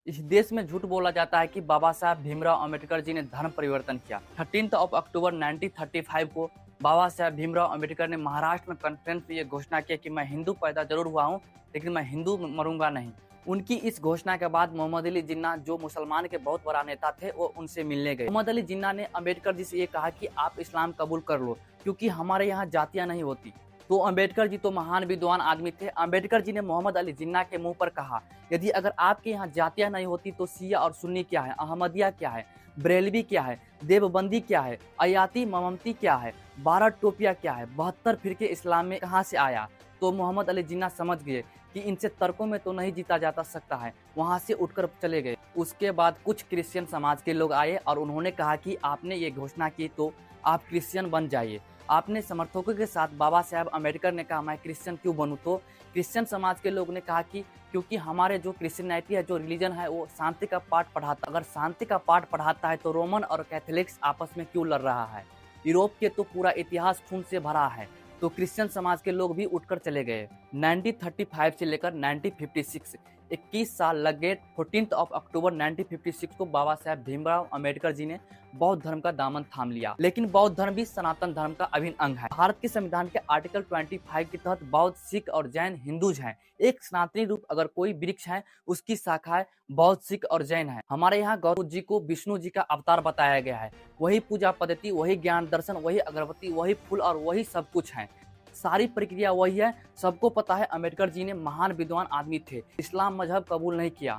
इस देश में झूठ बोला जाता है कि बाबा साहब भीमराव अम्बेडकर जी ने धर्म परिवर्तन किया। 13 अक्टूबर 1935 को बाबा साहब भीमराव अम्बेडकर ने महाराष्ट्र में कॉन्फ्रेंस में ये घोषणा की कि मैं हिंदू पैदा जरूर हुआ हूँ, लेकिन मैं हिंदू मरूंगा नहीं। उनकी इस घोषणा के बाद मोहम्मद अली जिन्ना, जो मुसलमान के बहुत बड़ा नेता थे, वो उनसे मिलने गए। मोहम्मद अली जिन्ना ने अम्बेडकर जी से ये कहा कि आप इस्लाम कबूल कर लो, क्योंकि हमारे यहाँ जातियाँ नहीं होती। तो अम्बेडकर जी तो महान विद्वान आदमी थे। अम्बेडकर जी ने मोहम्मद अली जिन्ना के मुंह पर कहा, यदि अगर आपके यहाँ जातियाँ नहीं होती तो शिया और सुन्नी क्या है, अहमदिया क्या है, बरेलवी क्या है, देवबंदी क्या है, अयाती ममती क्या है, 12 टोपिया क्या है, 72 फिरके इस्लाम में कहाँ से आया। तो मोहम्मद अली जिन्ना समझ गए कि इनसे तर्कों में तो नहीं जीता जाता सकता है, वहाँ से उठकर चले गए। उसके बाद कुछ क्रिश्चियन समाज के लोग आए और उन्होंने कहा कि आपने ये घोषणा की तो आप क्रिश्चियन बन जाइए। आपने समर्थकों के साथ बाबा साहब अम्बेडकर ने कहा मैं क्रिश्चियन क्यों बनूं, तो क्रिश्चियन समाज के लोग ने कहा कि क्योंकि हमारे जो क्रिश्चियनिटी है, जो रिलीजन है, वो शांति का पाठ पढ़ाता। अगर शांति का पाठ पढ़ाता है तो रोमन और कैथोलिक्स आपस में क्यों लड़ रहा है। यूरोप के तो पूरा इतिहास खून से भरा है। तो क्रिश्चियन समाज के लोग भी उठकर चले गए। 1935 से लेकर 1956 21 साल लग गए। 14 अक्टूबर 1956 को बाबा साहब भीमराव अम्बेडकर जी ने बौद्ध धर्म का दामन थाम लिया। लेकिन बौद्ध धर्म भी सनातन धर्म का अभिन्न अंग है। भारत के संविधान के आर्टिकल 25 के तहत बौद्ध, सिख और जैन हिंदूज हैं। एक सनातनी रूप अगर कोई वृक्ष है, उसकी शाखाएं बौद्ध, सिख और जैन है। हमारे यहाँ गौतम जी को विष्णु जी का अवतार बताया गया है। वही पूजा पद्धति, वही ज्ञान दर्शन, वही अगरबत्ती, वही फूल और वही सब कुछ है। सारी प्रक्रिया वही है। सबको पता है अम्बेडकर जी ने महान विद्वान आदमी थे। इस्लाम मजहब कबूल नहीं किया,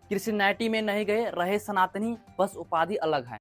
क्रिश्चियनिटी में नहीं गए, रहे सनातनी, बस उपाधि अलग है।